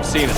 We've seen it.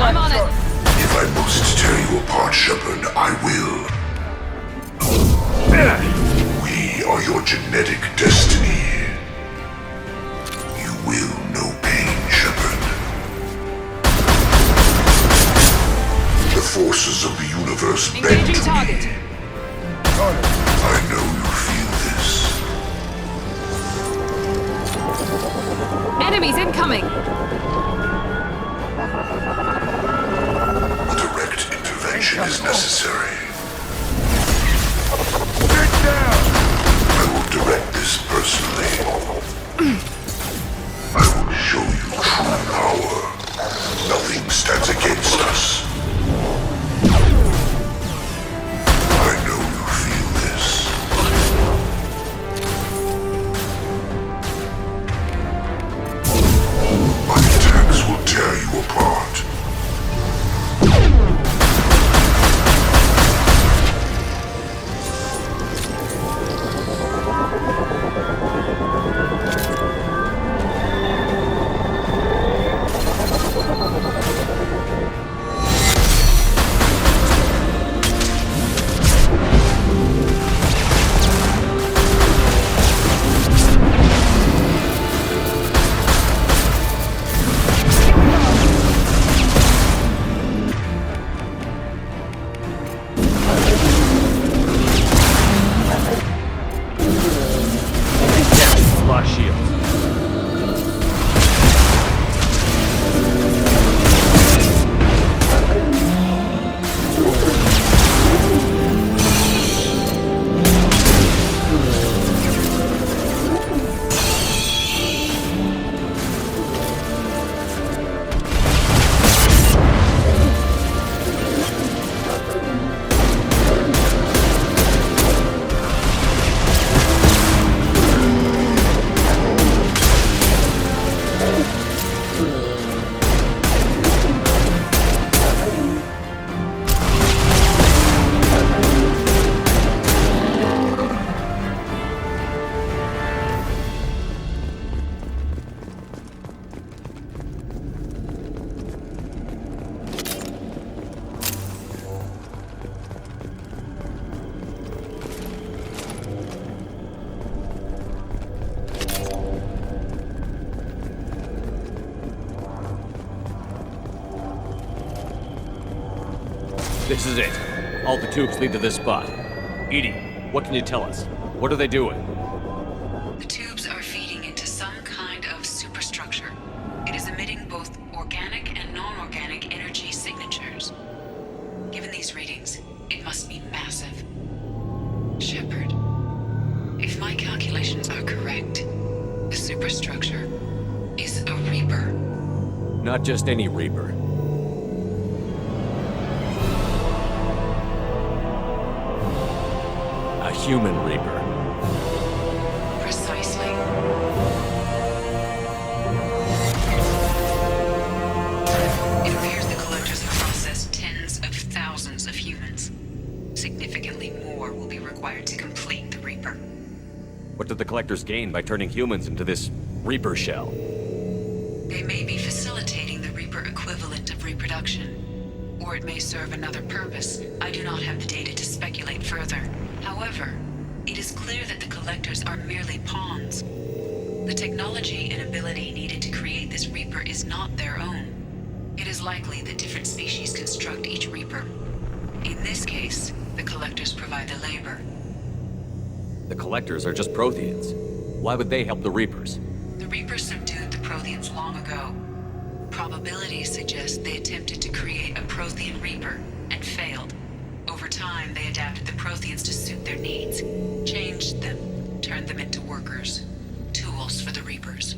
I'm on it. If I must tear you apart, Shepard, I will. We are your genetic destiny. You will know pain, Shepard. The forces of the universe bend Engaging to target. me. I know you feel this. Enemies incoming. Direct intervention is necessary. Get down! I will direct this personally. I will show you true power. Nothing stands against us. I know you feel this. My attacks will tear you apart. Lost shield. This is it. All the tubes lead to this spot. Edie, what can you tell us? What are they doing? The tubes are feeding into some kind of superstructure. It is emitting both organic and non-organic energy signatures. Given these readings, it must be massive. Shepard, if my calculations are correct, the superstructure is a Reaper. Not just any Reaper. A human Reaper. Precisely. It appears the collectors have processed tens of thousands of humans. Significantly more will be required to complete the Reaper. What did the collectors gain by turning humans into this Reaper shell? They may be facilitating the Reaper equivalent of reproduction, or it may serve another purpose. I do not have the data to speculate further. However, However, it is clear that the collectors are merely pawns. The technology and ability needed to create this Reaper is not their own. It is likely that different species construct each Reaper. In this case, the collectors provide the labor. The collectors are just Protheans. Why would they help the Reapers? The Reapers subdued the Protheans long ago. Probabilities suggest they attempted to create a Prothean Reaper and failed. Over time, they adapted the Protheans to suit their needs, changed them, turned them into workers, tools for the Reapers.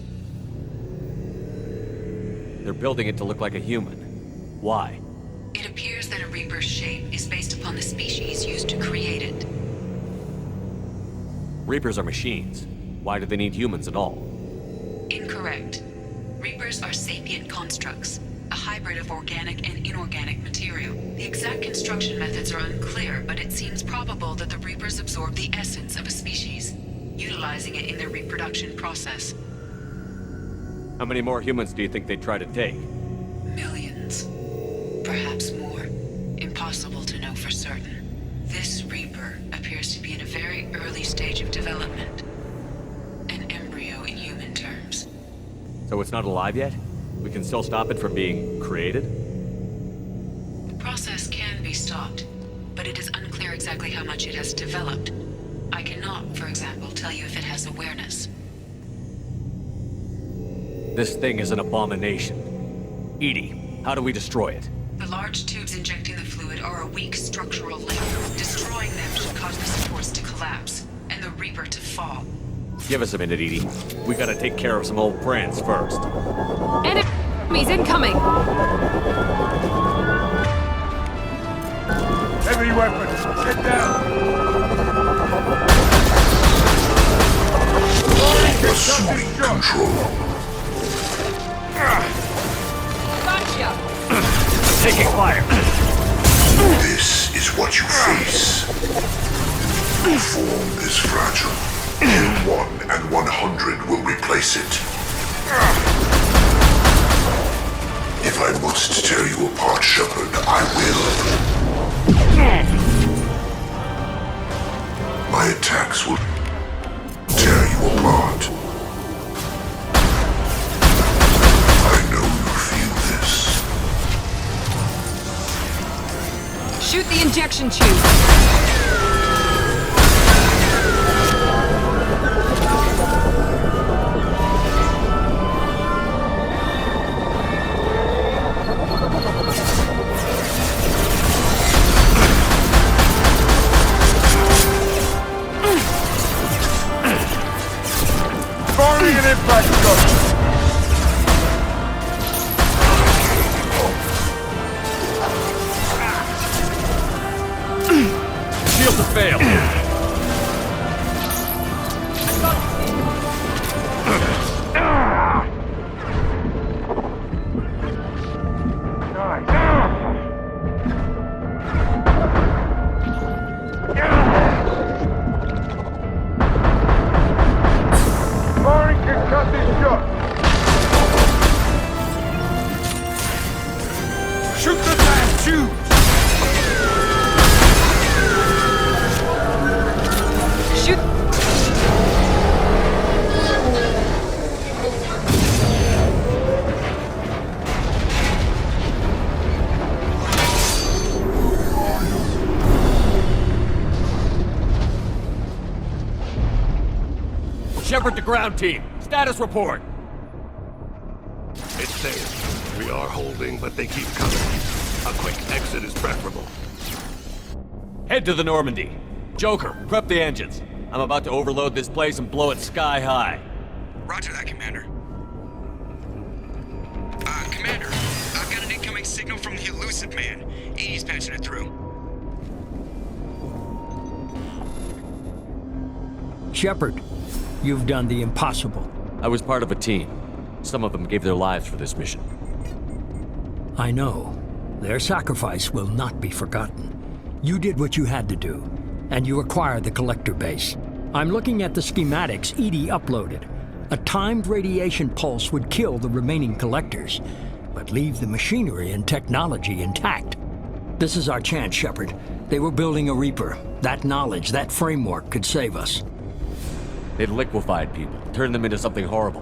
They're building it to look like a human. Why? It appears that a Reaper's shape is based upon the species used to create it. Reapers are machines. Why do they need humans at all? Incorrect. Reapers are sapient constructs, a hybrid of organic and inorganic material. The exact construction methods are unclear, but it seems probable that the Reapers absorb the essence of a species, utilizing it in their reproduction process. How many more humans do you think they'd try to take? Millions. Perhaps more. Impossible to know for certain. This Reaper appears to be in a very early stage of development. An embryo in human terms. So it's not alive yet? We can still stop it from being created? The process can be stopped, but it is unclear exactly how much it has developed. I cannot, for example, tell you if it has awareness. This thing is an abomination. Edie, how do we destroy it? The large tubes injecting the fluid are a weak structural link. Destroying them should cause the supports to collapse, and the Reaper to fall. Give us a minute, Edie. We gotta take care of some old friends first. Enemies incoming! Heavy weapons, get down! Assuming control. Gotcha! Taking fire! This is what you face. Your form is fragile. Kill 1 and 100 will replace it. If I must tear you apart, Shepard, I will. My attacks will tear you apart. I know you feel this. Shoot the injection tube! Firing an impact shot! Shields have failed! Firing concussive shot! Shoot the damn tubes! Shoot! Shepard to ground team. Status report. It's safe. We are holding, but they keep coming. A quick exit is preferable. Head to the Normandy. Joker, prep the engines. I'm about to overload this place and blow it sky high. Roger that, Commander. Commander, I've got an incoming signal from the elusive man. Edie's patching it through. Shepard, you've done the impossible. I was part of a team. Some of them gave their lives for this mission. I know. Their sacrifice will not be forgotten. You did what you had to do, and you acquired the collector base. I'm looking at the schematics Edie uploaded. A timed radiation pulse would kill the remaining collectors, but leave the machinery and technology intact. This is our chance, Shepard. They were building a Reaper. That knowledge, that framework could save us. They'd liquefied people, turned them into something horrible.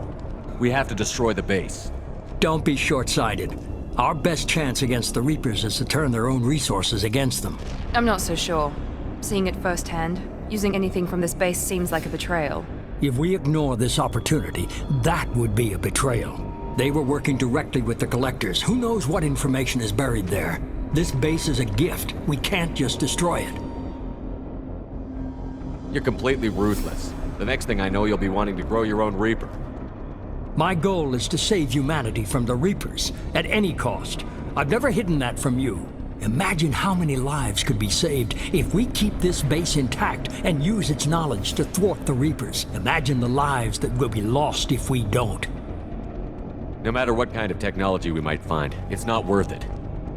We have to destroy the base. Don't be short-sighted. Our best chance against the Reapers is to turn their own resources against them. I'm not so sure. Seeing it firsthand, using anything from this base seems like a betrayal. If we ignore this opportunity, that would be a betrayal. They were working directly with the Collectors. Who knows what information is buried there? This base is a gift. We can't just destroy it. You're completely ruthless. The next thing I know, you'll be wanting to grow your own Reaper. My goal is to save humanity from the Reapers, at any cost. I've never hidden that from you. Imagine how many lives could be saved if we keep this base intact and use its knowledge to thwart the Reapers. Imagine the lives that will be lost if we don't. No matter what kind of technology we might find, it's not worth it.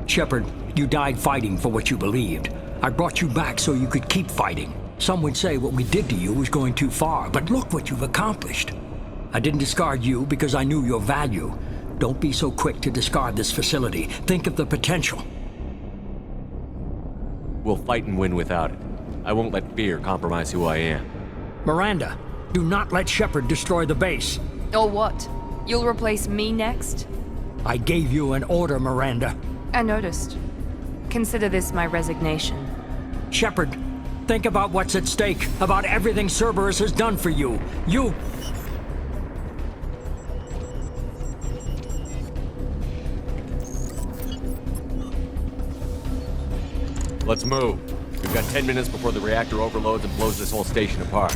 Shepard, you died fighting for what you believed. I brought you back so you could keep fighting. Some would say what we did to you was going too far, but look what you've accomplished. I didn't discard you because I knew your value. Don't be so quick to discard this facility. Think of the potential. We'll fight and win without it. I won't let fear compromise who I am. Miranda, do not let Shepard destroy the base. Or what? You'll replace me next? I gave you an order, Miranda. I noticed. Consider this my resignation. Shepard, think about what's at stake, about everything Cerberus has done for you. Let's move. We've got 10 minutes before the reactor overloads and blows this whole station apart.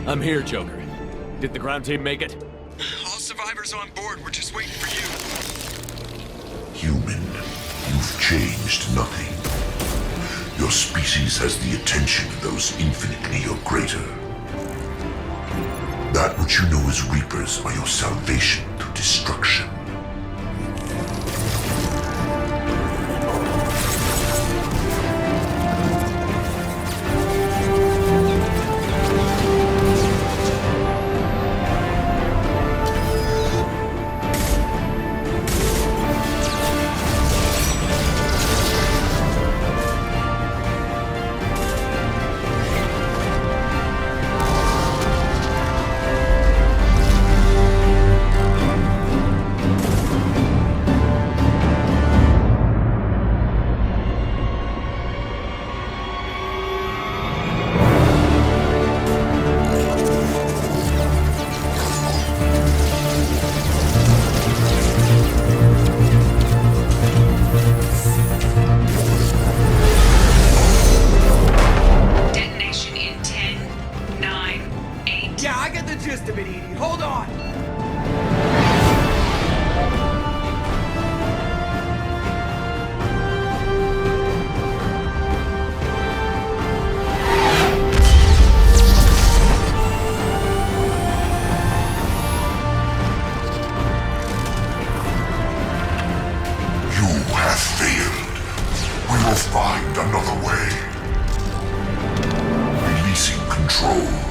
I'm here, Joker. Did the ground team make it? All survivors on board. We're just waiting for you. Human, you've changed nothing. Your species has the attention of those infinitely or greater. That which you know as Reapers are your salvation through destruction. Find another way. Releasing control.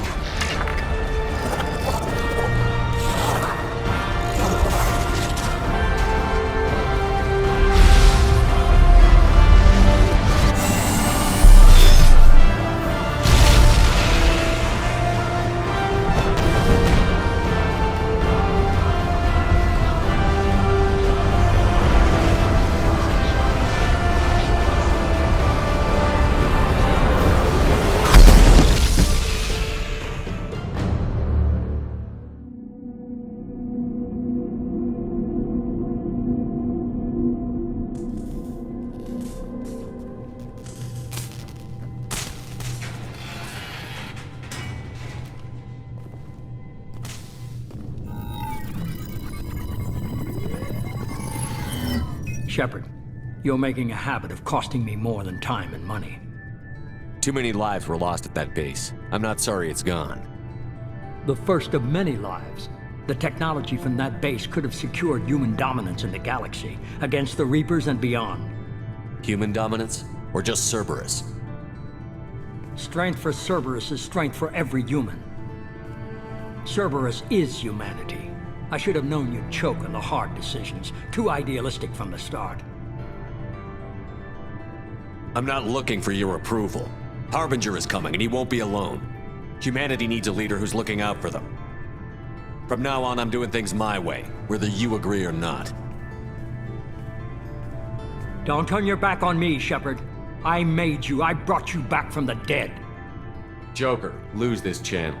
Shepard, you're making a habit of costing me more than time and money. Too many lives were lost at that base. I'm not sorry it's gone. The first of many lives. The technology from that base could have secured human dominance in the galaxy against the Reapers and beyond. Human dominance? Or just Cerberus? Strength for Cerberus is strength for every human. Cerberus is humanity. I should have known you'd choke on the hard decisions. Too idealistic from the start. I'm not looking for your approval. Harbinger is coming, and he won't be alone. Humanity needs a leader who's looking out for them. From now on, I'm doing things my way, whether you agree or not. Don't turn your back on me, Shepard. I made you. I brought you back from the dead. Joker, lose this channel.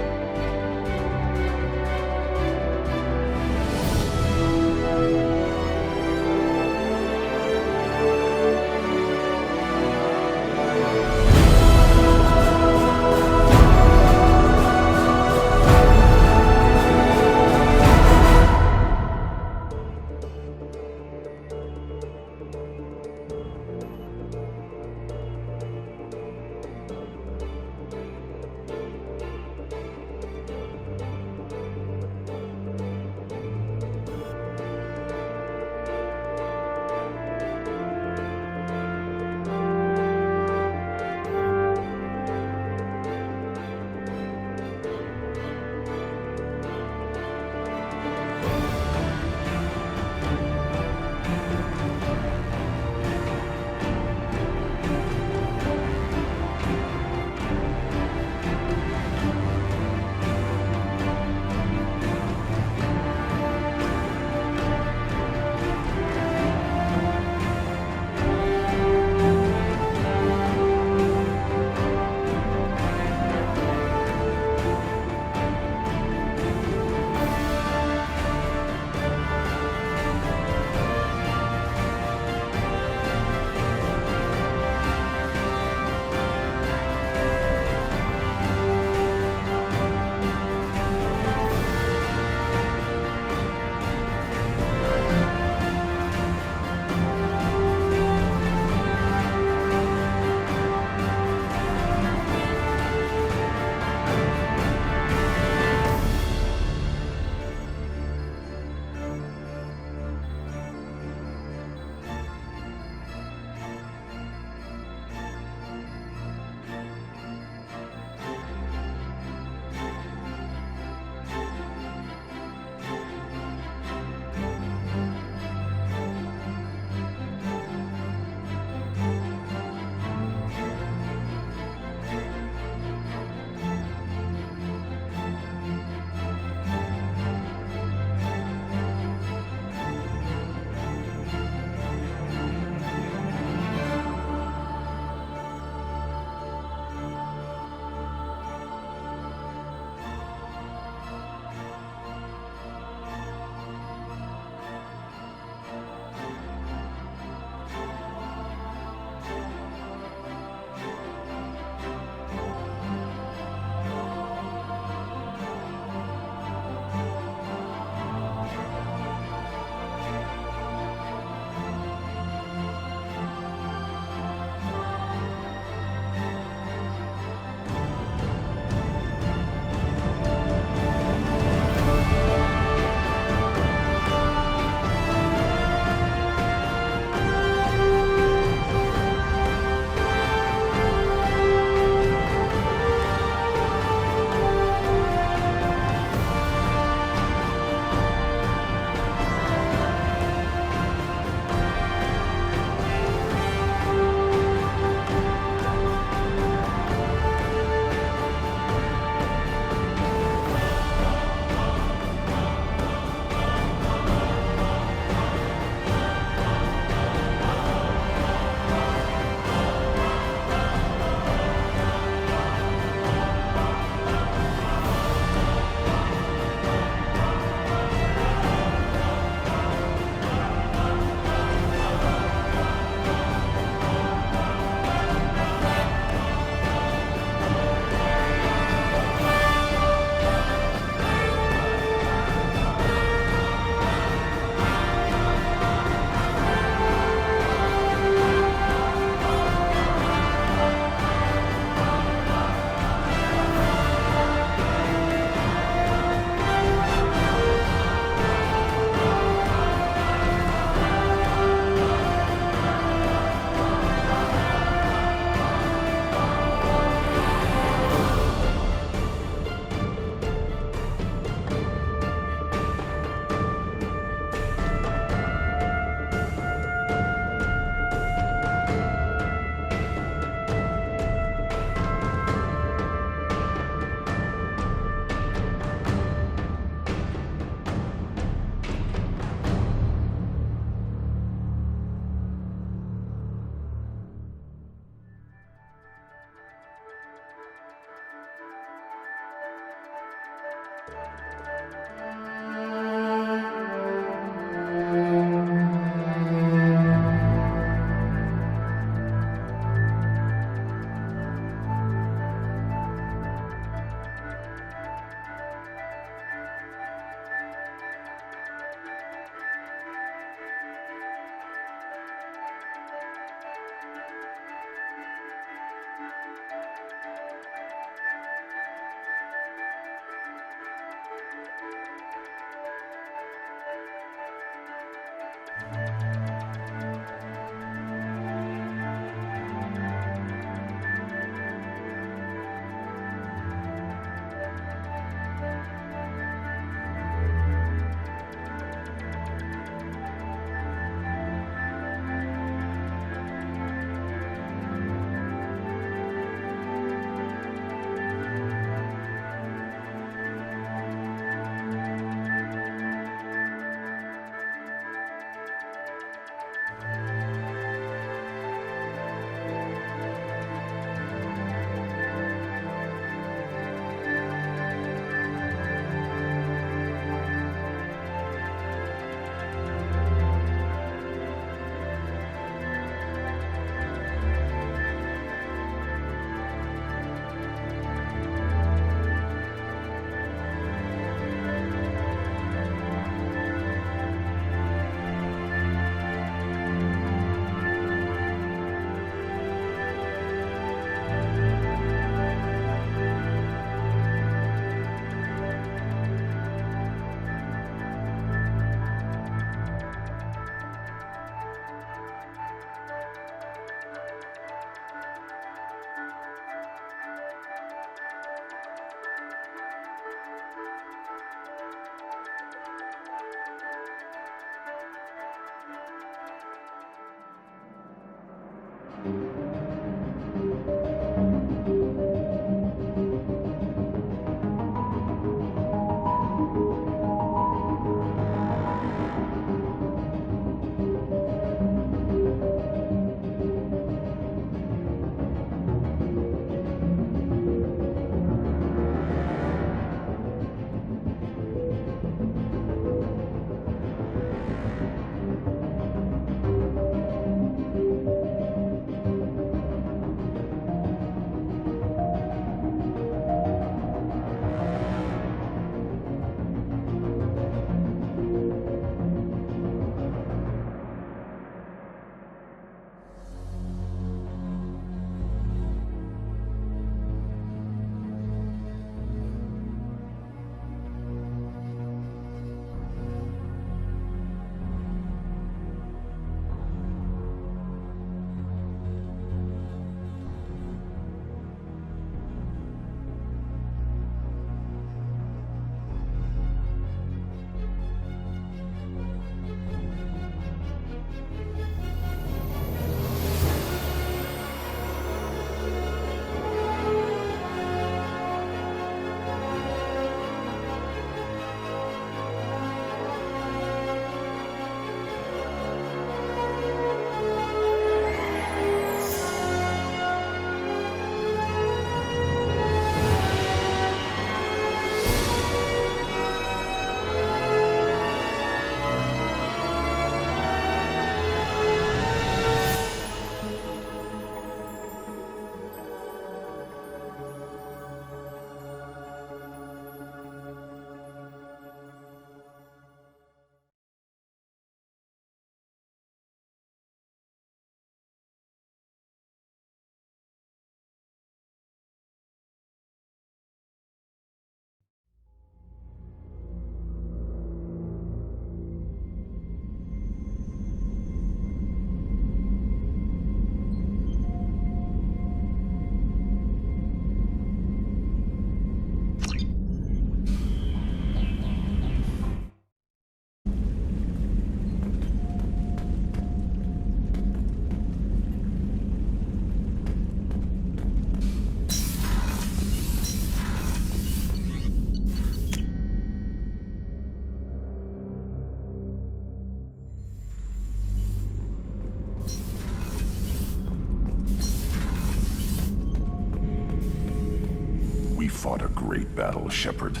fought a great battle, Shepard.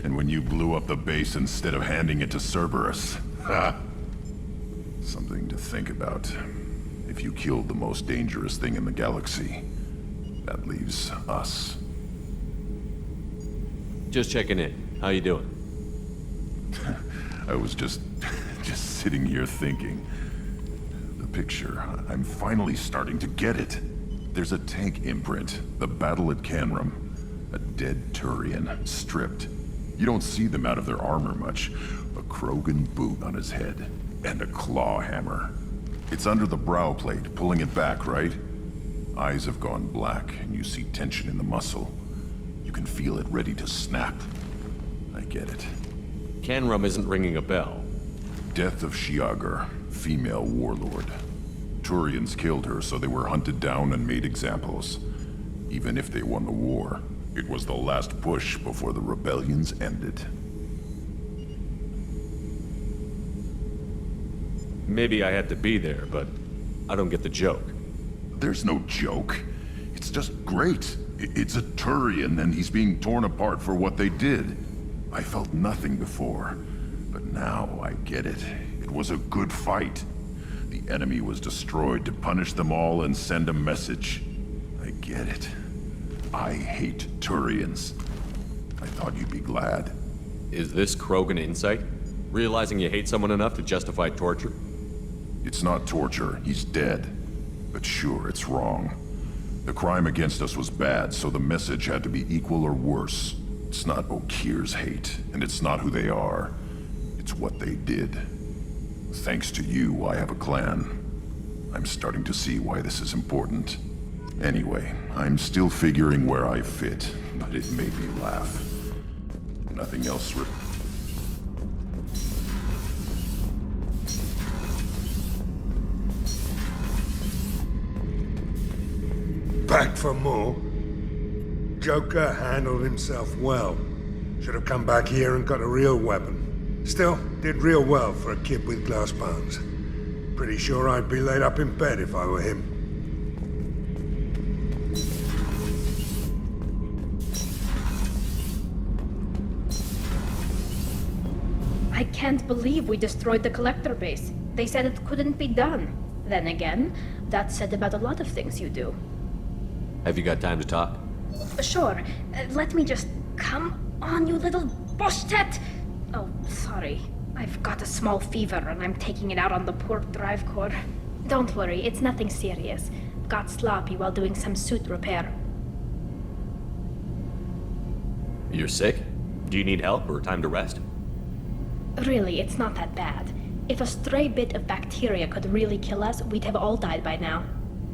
And when you blew up the base instead of handing it to Cerberus, ha! Something to think about. If you killed the most dangerous thing in the galaxy, that leaves us. Just checking in. How you doing? I was just sitting here thinking. The picture, I'm finally starting to get it. There's a tank imprint, the battle at Canrum. A dead Turian, stripped. You don't see them out of their armor much. A Krogan boot on his head, and a claw hammer. It's under the brow plate, pulling it back, right? Eyes have gone black, and you see tension in the muscle. You can feel it ready to snap. I get it. Canrum isn't ringing a bell. Death of Shiagar, female warlord. Turians killed her, so they were hunted down and made examples. Even if they won the war, it was the last push before the rebellions ended. Maybe I had to be there, but I don't get the joke. There's no joke. It's just great. It's a Turian, and he's being torn apart for what they did. I felt nothing before, but now I get it. It was a good fight. The enemy was destroyed to punish them all and send a message. I get it. I hate Turians. I thought you'd be glad. Is this Krogan insight? Realizing you hate someone enough to justify torture? It's not torture. He's dead. But sure, it's wrong. The crime against us was bad, so the message had to be equal or worse. It's not Okir's hate, and it's not who they are. It's what they did. Thanks to you, I have a clan. I'm starting to see why this is important. Anyway, I'm still figuring where I fit, but it made me laugh. Nothing else back for more? Joker handled himself well. Should have come back here and got a real weapon. Still, did real well for a kid with glass bones. Pretty sure I'd be laid up in bed if I were him. I can't believe we destroyed the collector base. They said it couldn't be done. Then again, that's said about a lot of things you do. Have you got time to talk? Sure. Let me just... Come on, you little bushtet! Oh, sorry. I've got a small fever and I'm taking it out on the poor drive core. Don't worry, it's nothing serious. Got sloppy while doing some suit repair. You're sick? Do you need help or time to rest? Really, it's not that bad. If a stray bit of bacteria could really kill us, we'd have all died by now.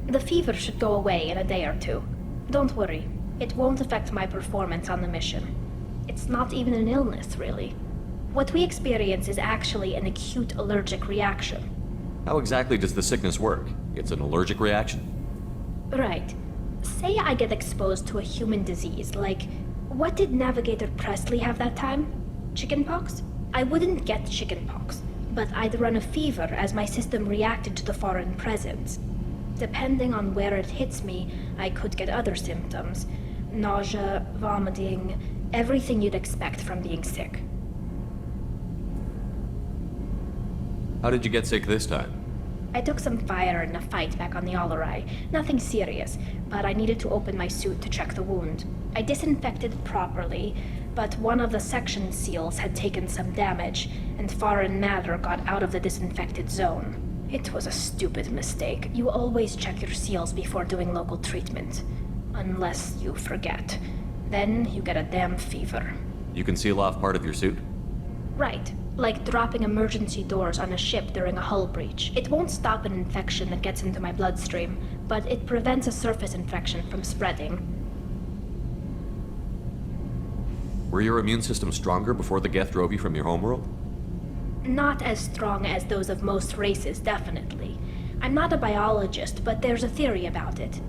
The fever should go away in a day or two. Don't worry. It won't affect my performance on the mission. It's not even an illness, really. What we experience is actually an acute allergic reaction. How exactly does the sickness work? It's an allergic reaction? Right. Say I get exposed to a human disease, like... What did Navigator Presley have that time? Chickenpox? I wouldn't get chickenpox, but I'd run a fever as my system reacted to the foreign presence. Depending on where it hits me, I could get other symptoms. Nausea, vomiting, everything you'd expect from being sick. How did you get sick this time? I took some fire in a fight back on the Allerai. Nothing serious, but I needed to open my suit to check the wound. I disinfected properly, but one of the section seals had taken some damage, and foreign matter got out of the disinfected zone. It was a stupid mistake. You always check your seals before doing local treatment. Unless you forget. Then you get a damn fever. You can seal off part of your suit? Right. Like dropping emergency doors on a ship during a hull breach. It won't stop an infection that gets into my bloodstream, but it prevents a surface infection from spreading. Were your immune system stronger before the Geth drove you from your homeworld? Not as strong as those of most races, definitely. I'm not a biologist, but there's a theory about it.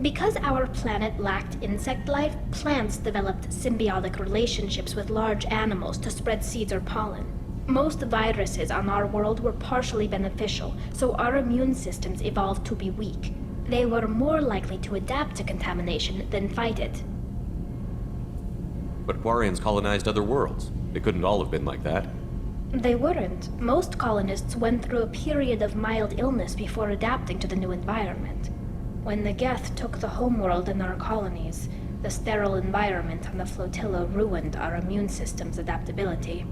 Because our planet lacked insect life, plants developed symbiotic relationships with large animals to spread seeds or pollen. Most viruses on our world were partially beneficial, so our immune systems evolved to be weak. They were more likely to adapt to contamination than fight it. But Quarians colonized other worlds. They couldn't all have been like that. They weren't. Most colonists went through a period of mild illness before adapting to the new environment. When the Geth took the homeworld and our colonies, the sterile environment on the flotilla ruined our immune system's adaptability.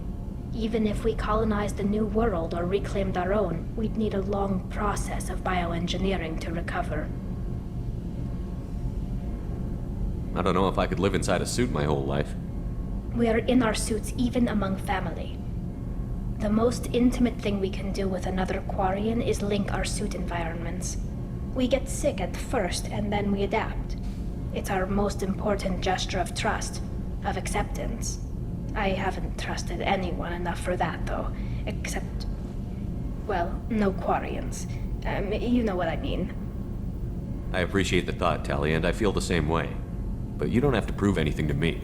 Even if we colonized a new world or reclaimed our own, we'd need a long process of bioengineering to recover. I don't know if I could live inside a suit my whole life. We are in our suits even among family. The most intimate thing we can do with another Quarian is link our suit environments. We get sick at first, and then we adapt. It's our most important gesture of trust, of acceptance. I haven't trusted anyone enough for that, though. Except... well, no Quarians. You know what I mean. I appreciate the thought, Tally, and I feel the same way. But you don't have to prove anything to me.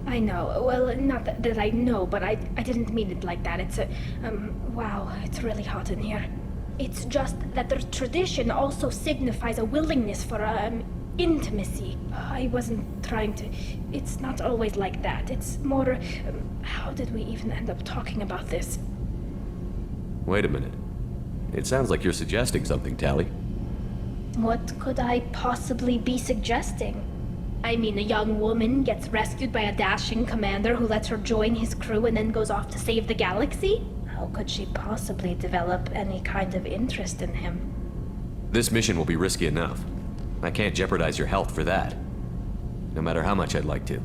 I know. Well, not that I know, but I didn't mean it like that. It's a... wow, it's really hot in here. It's just that the tradition also signifies a willingness for, intimacy. I wasn't trying to... It's not always like that. It's more... how did we even end up talking about this? Wait a minute. It sounds like you're suggesting something, Tally. What could I possibly be suggesting? I mean, a young woman gets rescued by a dashing commander who lets her join his crew and then goes off to save the galaxy? How could she possibly develop any kind of interest in him? This mission will be risky enough. I can't jeopardize your health for that. No matter how much I'd like to.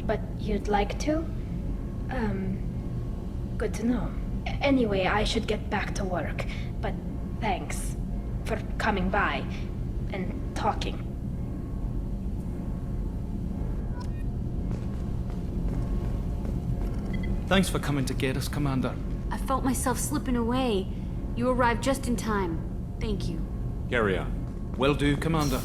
But you'd like to? Good to know. Anyway, I should get back to work. But thanks for coming by and talking. Thanks for coming to get us, Commander. I felt myself slipping away. You arrived just in time. Thank you. Carry on. Will do, Commander.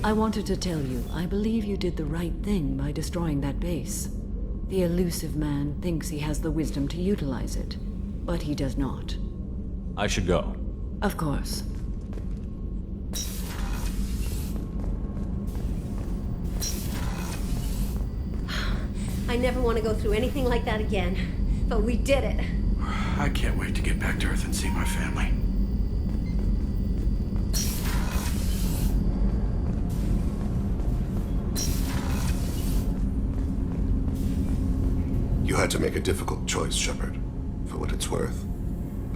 I wanted to tell you, I believe you did the right thing by destroying that base. The elusive man thinks he has the wisdom to utilize it, but he does not. I should go. Of course. I never want to go through anything like that again, but we did it. I can't wait to get back to Earth and see my family. You had to make a difficult choice, Shepard. For what it's worth,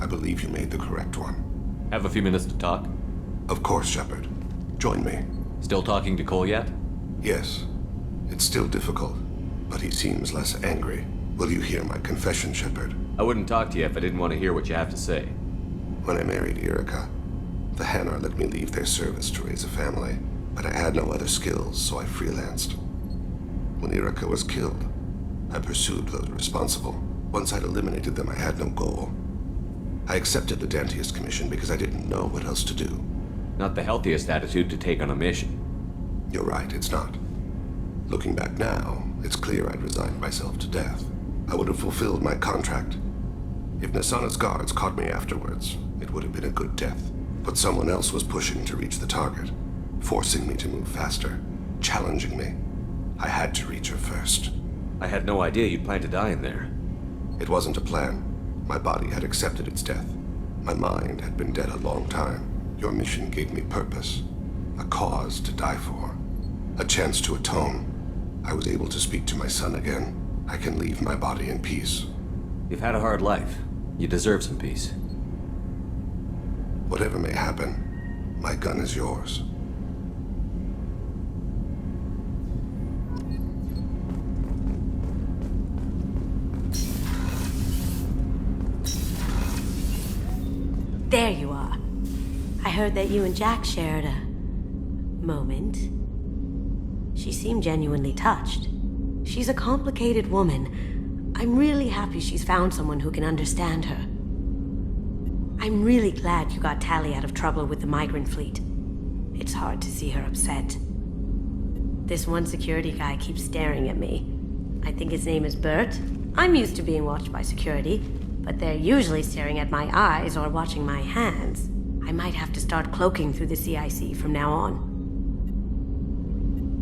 I believe you made the correct one. Have a few minutes to talk? Of course, Shepard. Join me. Still talking to Cole yet? Yes. It's still difficult, but he seems less angry. Will you hear my confession, Shepard? I wouldn't talk to you if I didn't want to hear what you have to say. When I married Erica, the Hanar let me leave their service to raise a family, but I had no other skills, so I freelanced. When Erica was killed, I pursued those responsible. Once I'd eliminated them, I had no goal. I accepted the Dantius commission because I didn't know what else to do. Not the healthiest attitude to take on a mission. You're right, it's not. Looking back now, it's clear I'd resigned myself to death. I would have fulfilled my contract. If Nasana's guards caught me afterwards, it would have been a good death. But someone else was pushing to reach the target, forcing me to move faster, challenging me. I had to reach her first. I had no idea you'd plan to die in there. It wasn't a plan. My body had accepted its death. My mind had been dead a long time. Your mission gave me purpose, a cause to die for, a chance to atone. I was able to speak to my son again. I can leave my body in peace. You've had a hard life. You deserve some peace. Whatever may happen, my gun is yours. There you are. I heard that you and Jack shared a moment. She seemed genuinely touched. She's a complicated woman. I'm really happy she's found someone who can understand her. I'm really glad you got Tali out of trouble with the migrant fleet. It's hard to see her upset. This one security guy keeps staring at me. I think his name is Bert. I'm used to being watched by security, but they're usually staring at my eyes or watching my hands. I might have to start cloaking through the CIC from now on.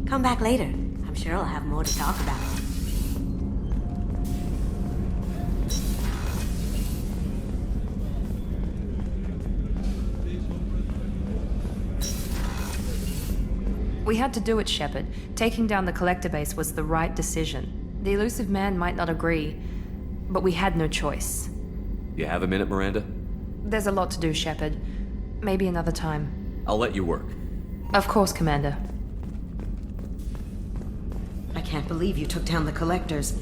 Come back later. I'm sure I'll have more to talk about. We had to do it, Shepard. Taking down the collector base was the right decision. The elusive man might not agree, but we had no choice. You have a minute, Miranda? There's a lot to do, Shepard. Maybe another time. I'll let you work. Of course, Commander. I can't believe you took down the collectors.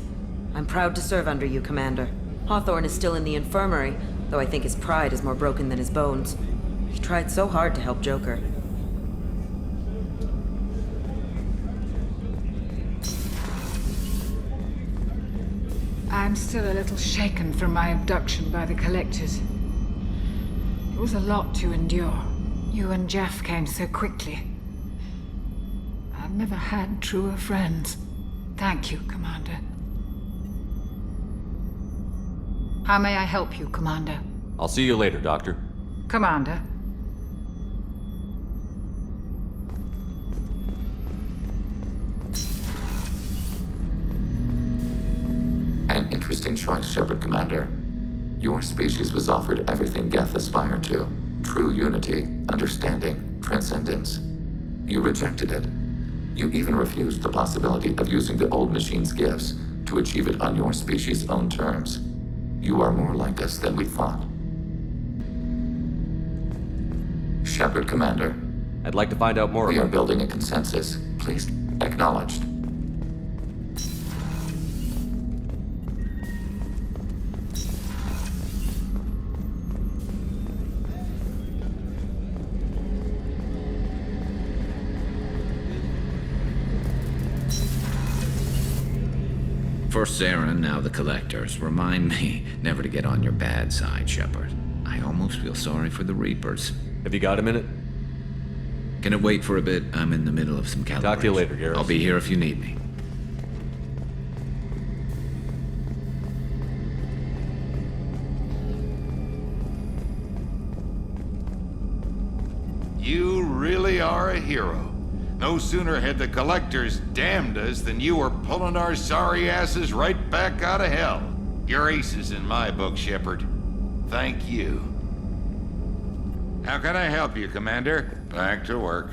I'm proud to serve under you, Commander. Hawthorne is still in the infirmary, though I think his pride is more broken than his bones. He tried so hard to help Joker. I'm still a little shaken from my abduction by the collectors. It was a lot to endure. You and Jeff came so quickly. I've never had truer friends. Thank you, Commander. How may I help you, Commander? I'll see you later, Doctor. Commander. An interesting choice, Shepard, Commander. Your species was offered everything Geth aspired to. True unity, understanding, transcendence. You rejected it. You even refused the possibility of using the old machine's gifts to achieve it on your species' own terms. You are more like us than we thought. Shepard, Commander. I'd like to find out more We are building a consensus. Please, acknowledged. First Saren, now the Collectors. Remind me never to get on your bad side, Shepard. I almost feel sorry for the Reapers. Have you got a minute? Can it wait for a bit? I'm in the middle of some calibration. Talk to you later, Garrus. I'll be here if you need me. You really are a hero. No sooner had the collectors damned us than you were pulling our sorry asses right back out of hell. You're aces in my book, Shepard. Thank you. How can I help you, Commander? Back to work.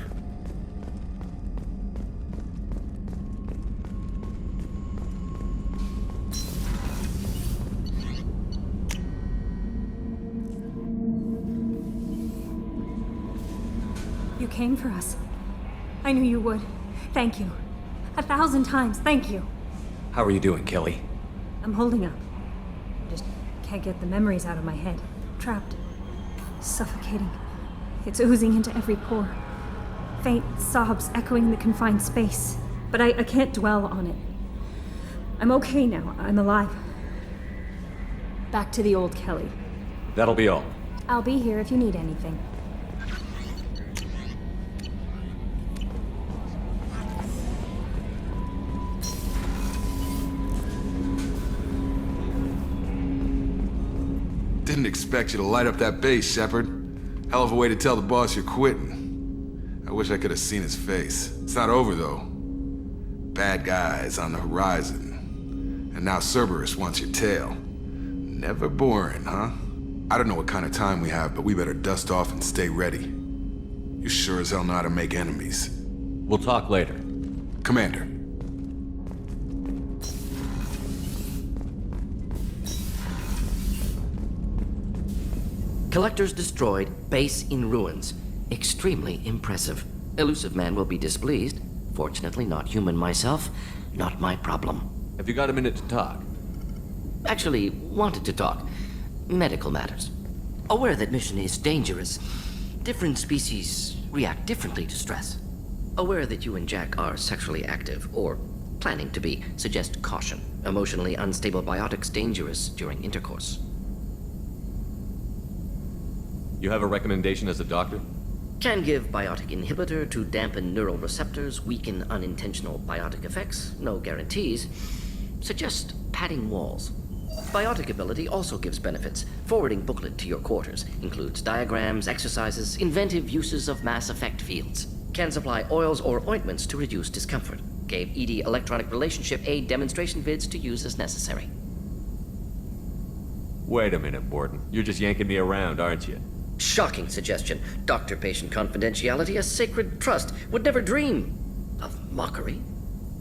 You came for us. I knew you would. Thank you. 1,000 times, thank you. How are you doing, Kelly? I'm holding up. Just can't get the memories out of my head. Trapped. Suffocating. It's oozing into every pore. Faint sobs echoing the confined space. But I can't dwell on it. I'm okay now. I'm alive. Back to the old Kelly. That'll be all. I'll be here if you need anything. Didn't expect you to light up that base, Shepard. Hell of a way to tell the boss you're quitting. I wish I could have seen his face. It's not over, though. Bad guys on the horizon. And now Cerberus wants your tail. Never boring, huh? I don't know what kind of time we have, but we better dust off and stay ready. You sure as hell know how to make enemies. We'll talk later. Commander. Collectors destroyed, base in ruins. Extremely impressive. Elusive man will be displeased. Fortunately, not human myself. Not my problem. Have you got a minute to talk? Actually, wanted to talk. Medical matters. Aware that mission is dangerous. Different species react differently to stress. Aware that you and Jack are sexually active, or planning to be, suggest caution. Emotionally unstable biotics dangerous during intercourse. You have a recommendation as a doctor? Can give biotic inhibitor to dampen neural receptors, weaken unintentional biotic effects. No guarantees. Suggest padding walls. Biotic ability also gives benefits. Forwarding booklet to your quarters. Includes diagrams, exercises, inventive uses of mass effect fields. Can supply oils or ointments to reduce discomfort. Gave ED electronic relationship aid demonstration vids to use as necessary. Wait a minute, Borden. You're just yanking me around, aren't you? Shocking suggestion. Doctor-patient confidentiality, a sacred trust. Would never dream of mockery.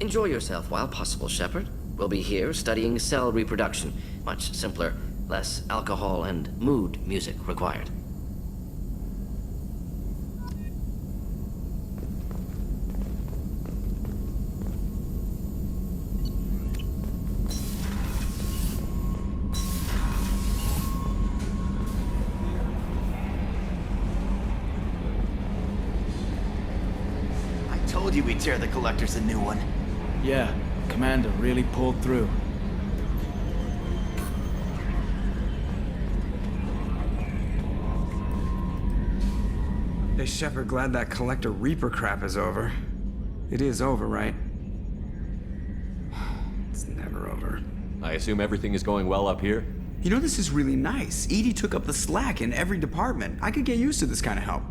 Enjoy yourself while possible, Shepard. We'll be here studying cell reproduction. Much simpler, less alcohol and mood music required. Told you we'd tear the Collectors a new one. Yeah, Commander really pulled through. Hey, Shepard, glad that Collector Reaper crap is over. It is over, right? It's never over. I assume everything is going well up here? You know, this is really nice. EDI took up the slack in every department. I could get used to this kind of help.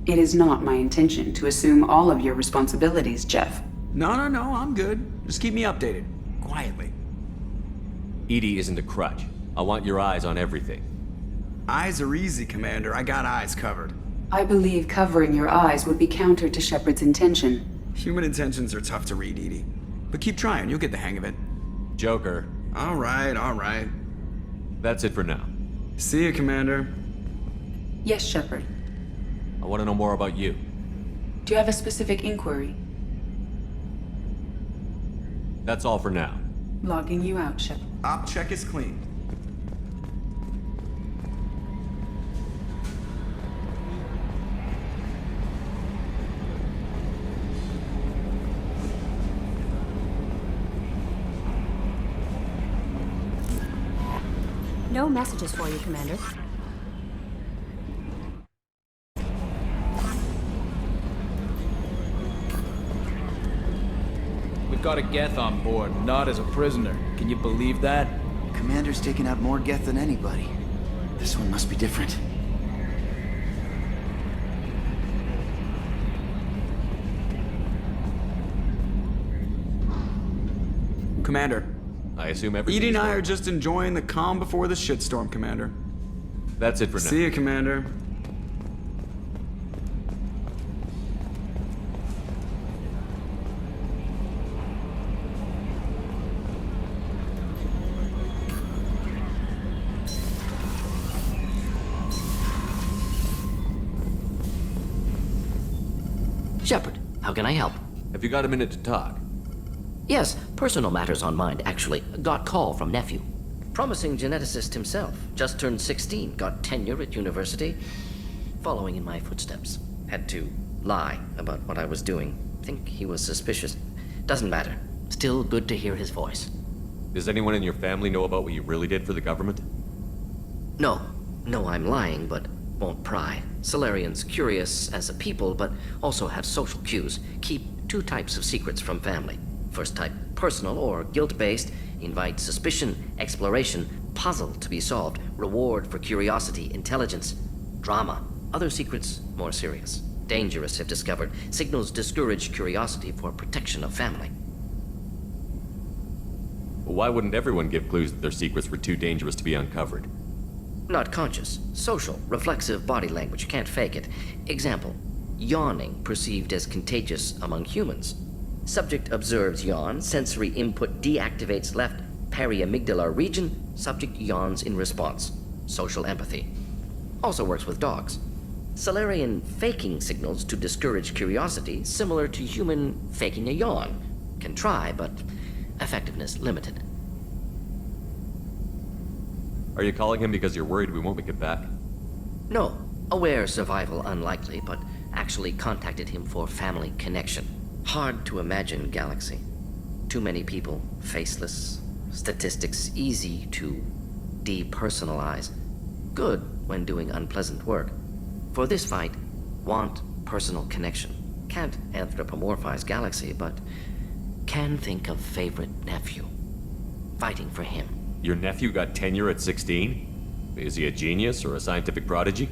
It is not my intention to assume all of your responsibilities, Jeff. No, I'm good. Just keep me updated. Quietly. EDI isn't a crutch. I want your eyes on everything. Eyes are easy, Commander. I got eyes covered. I believe covering your eyes would be counter to Shepard's intention. Human intentions are tough to read, EDI. But keep trying, you'll get the hang of it. Joker. All right. That's it for now. See you, Commander. Yes, Shepard. I want to know more about you. Do you have a specific inquiry? That's all for now. Logging you out, Shepard. Op check is clean. No messages for you, Commander. We've got a Geth on board, not as a prisoner. Can you believe that? Commander's taken out more Geth than anybody. This one must be different. Commander. I assume everything. Edie and I are just enjoying the calm before the shitstorm, Commander. That's it for now. See you, Commander. Shepard, how can I help? Have you got a minute to talk? Yes, personal matters on mind, actually. Got call from nephew. Promising geneticist himself. Just turned 16, got tenure at university. Following in my footsteps. Had to lie about what I was doing. Think he was suspicious. Doesn't matter. Still good to hear his voice. Does anyone in your family know about what you really did for the government? No. No, I'm lying, but won't pry. Solarians curious as a people, but also have social cues. Keep two types of secrets from family. First type, personal or guilt-based, invite suspicion, exploration, puzzle to be solved, reward for curiosity, intelligence, drama. Other secrets, more serious. Dangerous if discovered. Signals discourage curiosity for protection of family. Well, why wouldn't everyone give clues that their secrets were too dangerous to be uncovered? Not conscious. Social, reflexive body language. Can't fake it. Example, yawning perceived as contagious among humans. Subject observes yawn, sensory input deactivates left periamygdalar region, subject yawns in response. Social empathy. Also works with dogs. Solarian faking signals to discourage curiosity, similar to human faking a yawn. Can try, but effectiveness limited. Are you calling him because you're worried we won't make it back? No. Aware survival unlikely, but actually contacted him for family connection. Hard to imagine galaxy. Too many people, faceless. Statistics easy to depersonalize. Good when doing unpleasant work. For this fight, want personal connection. Can't anthropomorphize galaxy, but can think of favorite nephew. Fighting for him. Your nephew got tenure at 16? Is he a genius or a scientific prodigy?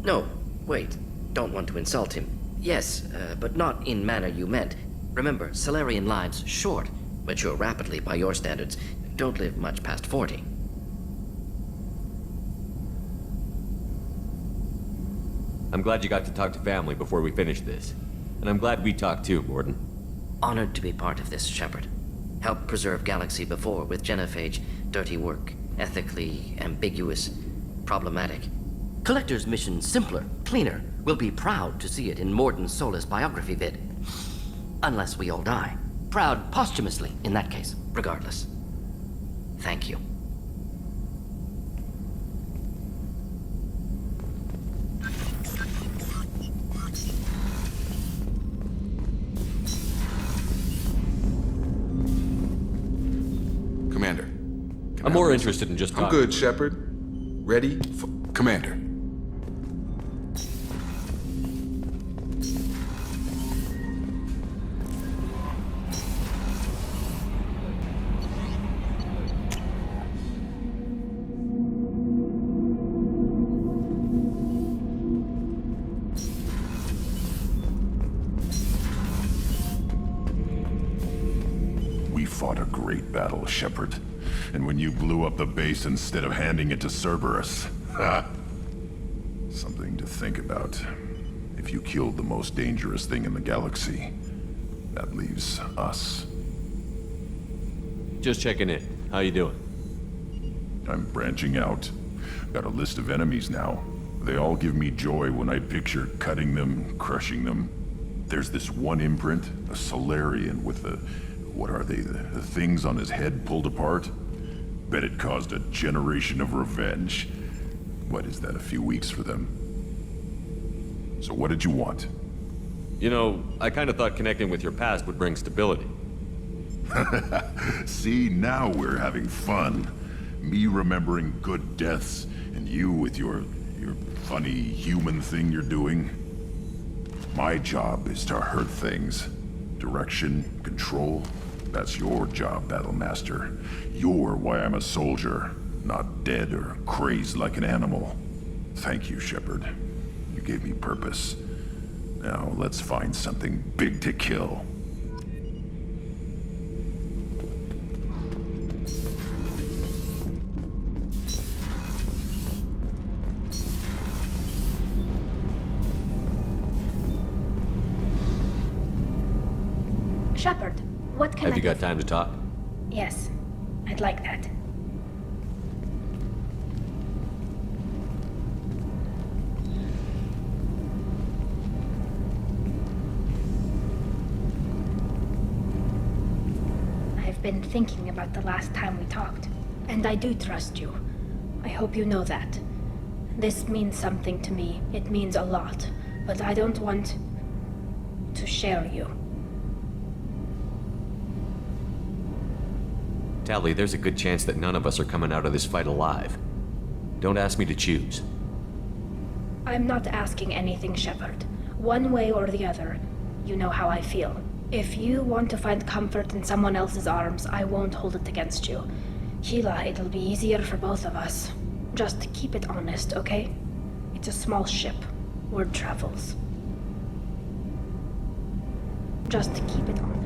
No, wait. Don't want to insult him. Yes, but not in manner you meant. Remember, Solarian lives short. Mature rapidly by your standards. Don't live much past 40. I'm glad you got to talk to family before we finish this. And I'm glad we talked too, Morden. Honored to be part of this, Shepard. Helped preserve Galaxy before with genophage. Dirty work. Ethically ambiguous. Problematic. Collector's mission simpler, cleaner. We'll be proud to see it in Morden Solis biography vid. Unless we all die. Proud posthumously, in that case, regardless. Thank you. Commander. I'm more interested in just talking. I'm good, Shepard. Ready for... Commander. We fought a great battle, Shepard. And when you blew up the base instead of handing it to Cerberus, ha! Something to think about. If you killed the most dangerous thing in the galaxy, that leaves us. Just checking in. How you doing? I'm branching out. Got a list of enemies now. They all give me joy when I picture cutting them, crushing them. There's this one imprint, a Solarian with the... what are they? The things on his head pulled apart? Bet it caused a generation of revenge. What is that, a few weeks for them? So what did you want? You know, I kind of thought connecting with your past would bring stability. See, now we're having fun. Me remembering good deaths, and you with your funny human thing you're doing. My job is to hurt things. Direction, control, That's your job, Battlemaster. You're why I'm a soldier, not dead or crazed like an animal. Thank you, Shepard. You gave me purpose. Now let's find something big to kill. Shepard, what can Have I you do? got time to talk? Yes, I'd like that. I've been thinking about the last time we talked, and I do trust you. I hope you know that. This means something to me. It means a lot, but I don't want to share you. Tali, there's a good chance that none of us are coming out of this fight alive. Don't ask me to choose. I'm not asking anything, Shepard. One way or the other, you know how I feel. If you want to find comfort in someone else's arms, I won't hold it against you. Sheila, it'll be easier for both of us. Just keep it honest, okay? It's a small ship. Word travels. Just keep it honest.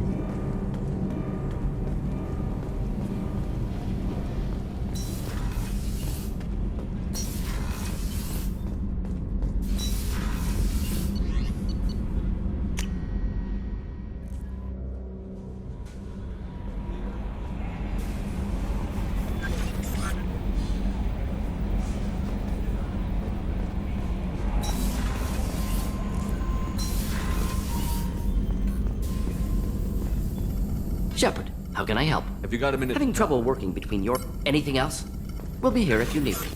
Shepard, how can I help? Have you got a minute? Having trouble working between your... Anything else? We'll be here if you need me.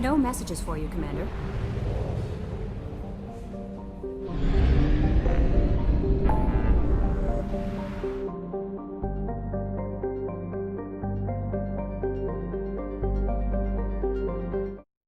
No messages for you, Commander.